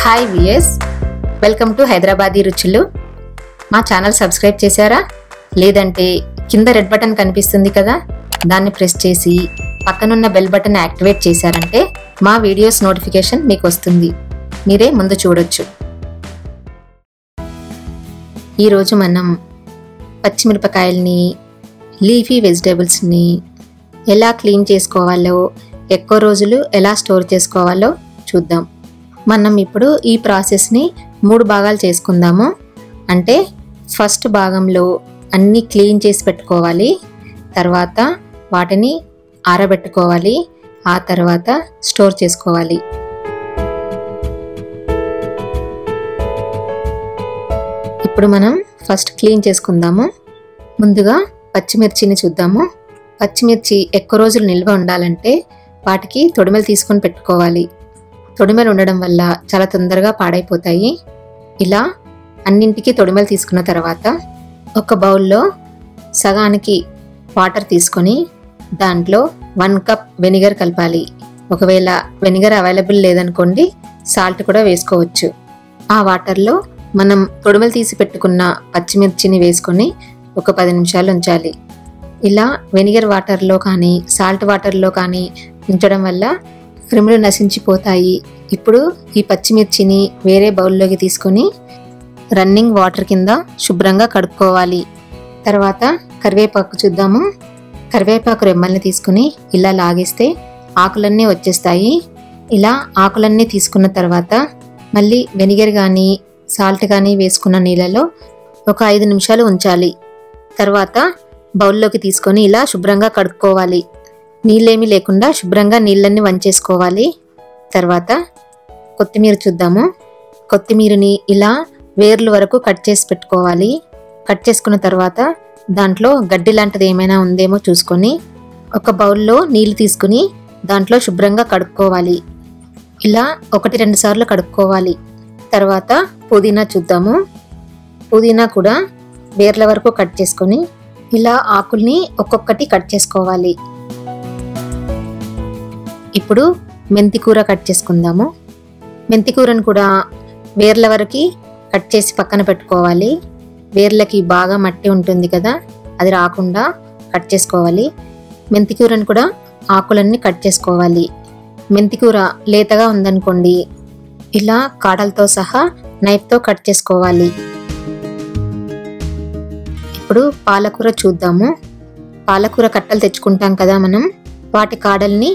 Hi విఎస్, welcome to Hyderabadi రుచులు. మా ఛానల్ సబ్స్క్రైబ్ చేశారా? లేదంటే కింద రెడ్ బటన్ కనిపిస్తుంది కదా, దాన్ని ప్రెస్ చేసి పక్కనున్న బెల్ బటన్ యాక్టివేట్ చేశారంటే మా వీడియోస్ నోటిఫికేషన్ మీకు వస్తుంది. మీరే ముందు చూడొచ్చు. ఈరోజు మనం పచ్చిమిరపకాయల్ని, లీఫీ వెజిటేబుల్స్ని ఎలా క్లీన్ చేసుకోవాలో, ఎక్కువ రోజులు ఎలా స్టోర్ చేసుకోవాలో చూద్దాం. మనం ఇప్పుడు ఈ ప్రాసెస్ని 3 భాగాలు చేసుకుందాము. అంటే ఫస్ట్ భాగంలో అన్నీ క్లీన్ చేసి పెట్టుకోవాలి, తర్వాత వాటిని ఆరబెట్టుకోవాలి, ఆ తర్వాత స్టోర్ చేసుకోవాలి. ఇప్పుడు మనం ఫస్ట్ క్లీన్ చేసుకుందాము. ముందుగా పచ్చిమిర్చిని చూద్దాము. పచ్చిమిర్చి ఎక్కువ రోజులు నిల్వ ఉండాలంటే వాటికి తొడిమెలు తీసుకొని పెట్టుకోవాలి. తొడిమెలు ఉండడం వల్ల చాలా తొందరగా పాడైపోతాయి. ఇలా అన్నింటికి తొడిమెలు తీసుకున్న తర్వాత ఒక బౌల్లో సగానికి వాటర్ తీసుకొని దాంట్లో 1 కప్ వెనిగర్ కలపాలి. ఒకవేళ వెనిగర్ అవైలబుల్ లేదనుకోండి, సాల్ట్ కూడా వేసుకోవచ్చు. ఆ వాటర్లో మనం తొడిమెలు తీసి పెట్టుకున్న పచ్చిమిర్చిని వేసుకొని ఒక 10 నిమిషాలు ఉంచాలి. ఇలా వెనిగర్ వాటర్లో కానీ సాల్ట్ వాటర్లో కానీ ఉంచడం వల్ల క్రిములు నశించిపోతాయి. ఇప్పుడు ఈ పచ్చిమిర్చిని వేరే బౌల్లోకి తీసుకొని రన్నింగ్ వాటర్ కింద శుభ్రంగా కడుక్కోవాలి. తర్వాత కరివేపాకు చూద్దాము. కరివేపాకు రెమ్మల్ని తీసుకుని ఇలా లాగేస్తే ఆకులన్నీ వచ్చేస్తాయి. ఇలా ఆకులన్నీ తీసుకున్న తర్వాత మళ్ళీ వెనిగర్ కానీ సాల్ట్ కానీ వేసుకున్న నీళ్ళలో ఒక 5 నిమిషాలు ఉంచాలి. తర్వాత బౌల్లోకి తీసుకొని ఇలా శుభ్రంగా కడుక్కోవాలి. నీళ్ళేమీ లేకుండా శుభ్రంగా నీళ్ళన్నీ వంచేసుకోవాలి. తర్వాత కొత్తిమీర చూద్దాము. కొత్తిమీరని ఇలా వేర్ల వరకు కట్ చేసి పెట్టుకోవాలి. కట్ చేసుకున్న తర్వాత దాంట్లో గడ్డి లాంటిది ఏమైనా ఉందేమో చూసుకొని ఒక బౌల్లో నీళ్ళు తీసుకుని దాంట్లో శుభ్రంగా కడుక్కోవాలి. ఇలా 1-2 సార్లు కడుక్కోవాలి. తర్వాత పుదీనా చూద్దాము. పుదీనా కూడా వేర్ల వరకు కట్ చేసుకొని ఇలా ఆకుల్ని ఒక్కొక్కటి కట్ చేసుకోవాలి. ఇప్పుడు మెంతికూర కట్ చేసుకుందాము. మెంతికూరను కూడా వేర్ల వరకు కట్ చేసి పక్కన పెట్టుకోవాలి. వేర్లకి బాగా మట్టి ఉంటుంది కదా, అది రాకుండా కట్ చేసుకోవాలి. మెంతికూరను కూడా ఆకులన్నీ కట్ చేసుకోవాలి. మెంతికూర లేతగా ఉందనుకోండి, ఇలా కాడలతో సహా నైఫ్తో కట్ చేసుకోవాలి. ఇప్పుడు పాలకూర చూద్దాము. పాలకూర కట్టలు తెచ్చుకుంటాం కదా మనం, వాటి కాడల్ని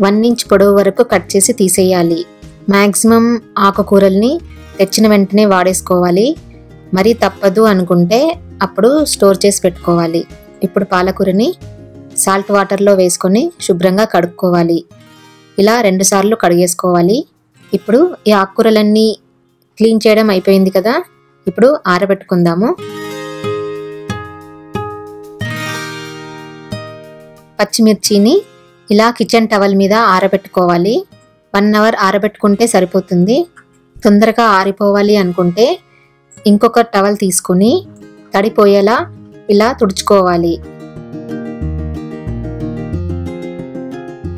1 ఇంచ్ పొడవు వరకు కట్ చేసి తీసేయాలి. మ్యాక్సిమం ఆకుకూరల్ని తెచ్చిన వెంటనే వాడేసుకోవాలి. మరి తప్పదు అనుకుంటే అప్పుడు స్టోర్ చేసి పెట్టుకోవాలి. ఇప్పుడు పాలకూరని సాల్ట్ వాటర్లో వేసుకొని శుభ్రంగా కడుక్కోవాలి. ఇలా 2 సార్లు కడిగేసుకోవాలి. ఇప్పుడు ఈ ఆకుకూరలన్నీ క్లీన్ చేయడం అయిపోయింది కదా, ఇప్పుడు ఆరబెట్టుకుందాము. పచ్చిమిర్చిని ఇలా కిచెన్ టవల్ మీద ఆరబెట్టుకోవాలి. 1 అవర్ ఆరబెట్టుకుంటే సరిపోతుంది. తొందరగా ఆరిపోవాలి అనుకుంటే ఇంకొక టవల్ తీసుకుని తడిపోయేలా ఇలా తుడుచుకోవాలి.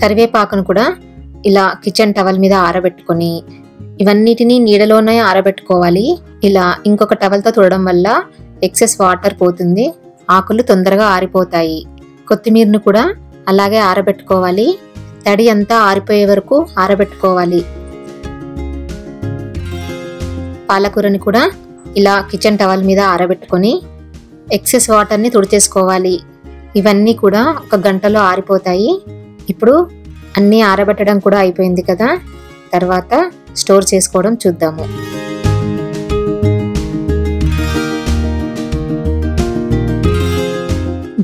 కరివేపాకును కూడా ఇలా కిచెన్ టవల్ మీద ఆరబెట్టుకొని ఇవన్నిటిని నీడలోనే ఆరబెట్టుకోవాలి. ఇలా ఇంకొక టవల్తో తుడడం వల్ల ఎక్సెస్ వాటర్ పోతుంది, ఆకులు తొందరగా ఆరిపోతాయి. కొత్తిమీరను కూడా అలాగే ఆరబెట్టుకోవాలి. తడి అంతా ఆరిపోయే వరకు ఆరబెట్టుకోవాలి. పాలకూరని కూడా ఇలా కిచెన్ టవల్ మీద ఆరబెట్టుకొని ఎక్సెస్ వాటర్ని తుడిచేసుకోవాలి. ఇవన్నీ కూడా 1 గంటలో ఆరిపోతాయి. ఇప్పుడు అన్నీ ఆరబెట్టడం కూడా అయిపోయింది కదా, తర్వాత స్టోర్ చేసుకోవడం చూద్దాము.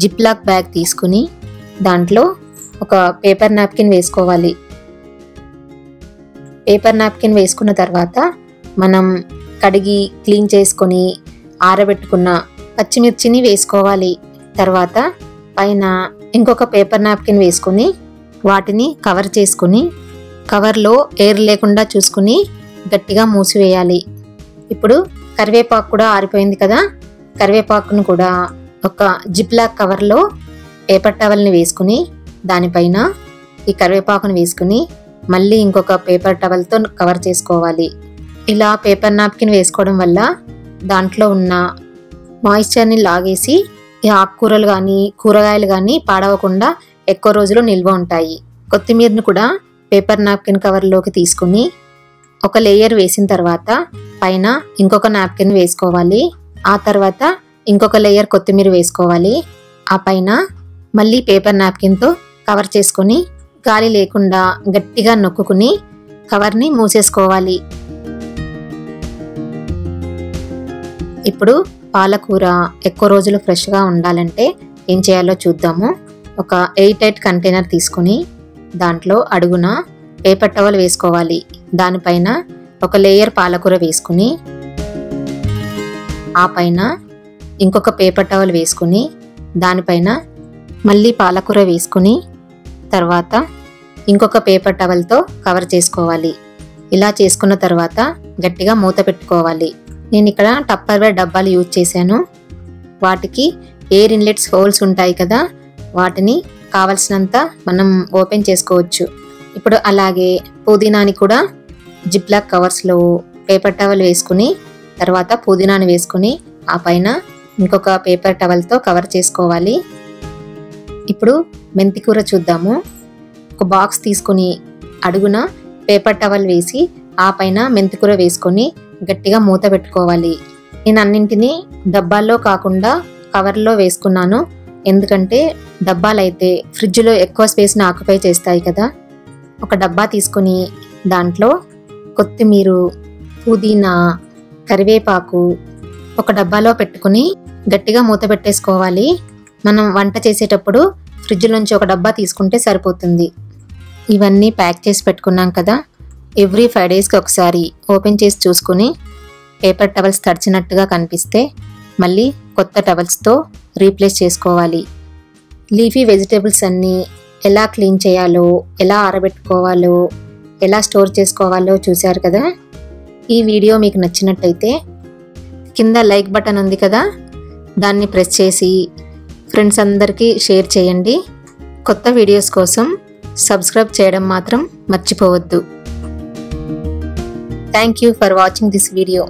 జిప్లాక్ బ్యాగ్ తీసుకుని దాంట్లో ఒక పేపర్ నాప్కిన్ వేసుకోవాలి. పేపర్ నాప్కిన్ వేసుకున్న తర్వాత మనం కడిగి క్లీన్ చేసుకొని ఆరబెట్టుకున్న పచ్చిమిర్చిని వేసుకోవాలి. తర్వాత పైన ఇంకొక పేపర్ నాప్కిన్ వేసుకొని వాటిని కవర్ చేసుకుని కవర్లో ఎయిర్ లేకుండా చూసుకుని గట్టిగా మూసివేయాలి. ఇప్పుడు కరివేపాకు కూడా ఆరిపోయింది కదా, కరివేపాకును కూడా ఒక జిప్లాక్ కవర్లో పేపర్ టవల్ని వేసుకుని దానిపైన ఈ కరివేపాకును వేసుకుని మళ్ళీ ఇంకొక పేపర్ టవల్తో కవర్ చేసుకోవాలి. ఇలా పేపర్ నాప్కిన్ వేసుకోవడం వల్ల దాంట్లో ఉన్న మాయిశ్చర్ని లాగేసి ఈ ఆకుకూరలు కానీ కూరగాయలు కానీ పాడవకుండా ఎక్కువ రోజులు నిల్వ ఉంటాయి. కొత్తిమీరను కూడా పేపర్ నాప్కిన్ కవర్లోకి తీసుకుని ఒక లేయర్ వేసిన తర్వాత పైన ఇంకొక నాప్కిన్ వేసుకోవాలి. ఆ తర్వాత ఇంకొక లేయర్ కొత్తిమీర వేసుకోవాలి. ఆ పైన మళ్ళీ పేపర్ నాప్కిన్తో కవర్ చేసుకొని గాలి లేకుండా గట్టిగా నొక్కుని కవర్ని మూసేసుకోవాలి. ఇప్పుడు పాలకూర ఎక్కువ రోజులు ఫ్రెష్గా ఉండాలంటే ఏం చేయాలో చూద్దాము. ఒక ఎయిర్ టైట్ కంటైనర్ తీసుకుని దాంట్లో అడుగున పేపర్ టవల్ వేసుకోవాలి. దానిపైన ఒక లేయర్ పాలకూర వేసుకుని ఆ పైన ఇంకొక పేపర్ టవల్ వేసుకుని దానిపైన మళ్ళీ పాలకూర వేసుకుని తర్వాత ఇంకొక పేపర్ టవల్తో కవర్ చేసుకోవాలి. ఇలా చేసుకున్న తర్వాత గట్టిగా మూత పెట్టుకోవాలి. నేను ఇక్కడ టప్పర్వేర్ డబ్బాలు యూజ్ చేశాను. వాటికి ఎయిర్ ఇన్లెట్స్ హోల్స్ ఉంటాయి కదా, వాటిని కావలసినంత మనం ఓపెన్ చేసుకోవచ్చు. ఇప్పుడు అలాగే పుదీనాని కూడా జిప్లాక్ కవర్స్లో పేపర్ టవల్ వేసుకుని తర్వాత పుదీనాని వేసుకుని ఆ పైన ఇంకొక పేపర్ టవల్తో కవర్ చేసుకోవాలి. ఇప్పుడు మెంతికూర చూద్దాము. ఒక బాక్స్ తీసుకుని అడుగున పేపర్ టవల్ వేసి ఆ పైన మెంతికూర వేసుకొని గట్టిగా మూత పెట్టుకోవాలి. నేను అన్నింటినీ డబ్బాల్లో కాకుండా కవర్లో వేసుకున్నాను. ఎందుకంటే డబ్బాలైతే ఫ్రిడ్జ్లో ఎక్కువ స్పేస్ని ఆక్యుపై చేస్తాయి కదా. ఒక డబ్బా తీసుకుని దాంట్లో కొత్తిమీర, పుదీనా, కరివేపాకు ఒక డబ్బాలో పెట్టుకుని గట్టిగా మూత పెట్టేసుకోవాలి. మనం వంట చేసేటప్పుడు ఫ్రిడ్జ్ నుంచి ఒక డబ్బా తీసుకుంటే సరిపోతుంది. ఇవన్నీ ప్యాక్ చేసి పెట్టుకున్నాం కదా. ఎవ్రీ 5 డేస్కి ఒకసారి ఓపెన్ చేసి చూసుకుని పేపర్ టవల్స్ తడిచినట్టుగా కనిపిస్తే మళ్ళీ కొత్త టవల్స్తో రీప్లేస్ చేసుకోవాలి. లీఫీ వెజిటేబుల్స్ అన్నీ ఎలా క్లీన్ చేయాలో, ఎలా ఆరబెట్టుకోవాలో, ఎలా స్టోర్ చేసుకోవాలో చూశారు కదా. ఈ వీడియో మీకు నచ్చినట్టయితే కింద లైక్ బటన్ ఉంది కదా, దాన్ని ప్రెస్ చేసి ఫ్రెండ్స్ అందరికీ షేర్ చేయండి. కొత్త వీడియోస్ కోసం సబ్స్క్రైబ్ చేయడం మాత్రం మర్చిపోవద్దు. Thank you for watching this video.